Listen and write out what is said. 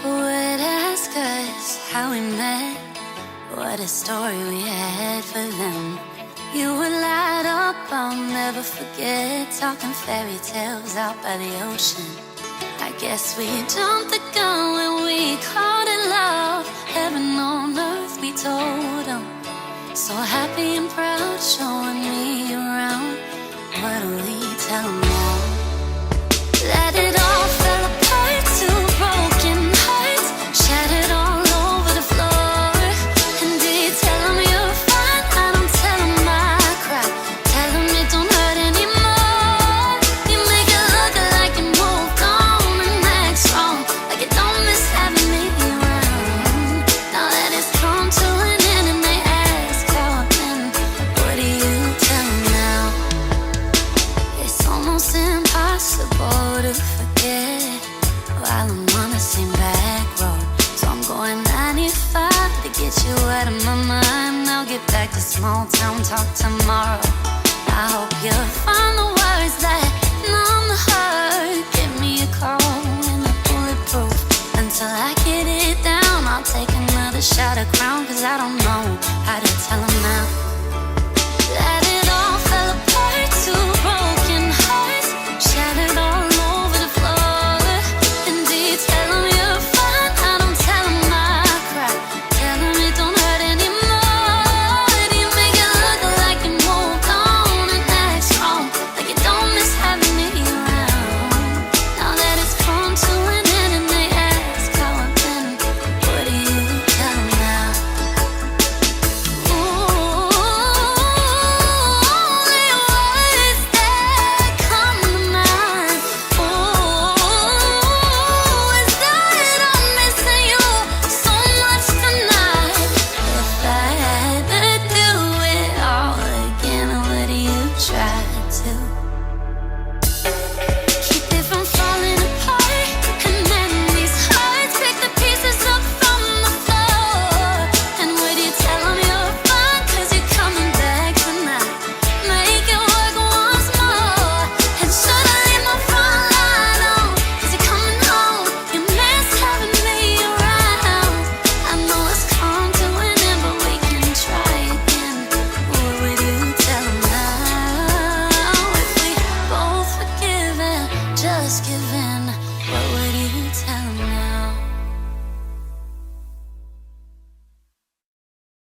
would ask us how we met, what a story we had for them. You would light up, I'll never forget, talking fairy tales out by the ocean. I guess we jumped the gun when we called it love. Heaven on earth, we told them. So happy and proud, showing me around. What'll we tell them now? That it all fell apart, two broken hearts shattered all over the floor. And do you tell them you're fine? I don't tell them I cry. Tell them it don't hurt anymore. You make it look like you moved on and act strong, like you don't miss having me around. Now that it's come to an end and they ask how I've been, what do you tell them now? It's almost impossible to forget while I'm on the same back road. So I'm going 95 to get you out of my mind. I'll get back to small town talk tomorrow. I hope you'll find the words that numb the hurt. Give me a call when I'm bulletproof. Until I get it down, I'll take another shot of Crown, 'cause I don't know how to tell them now.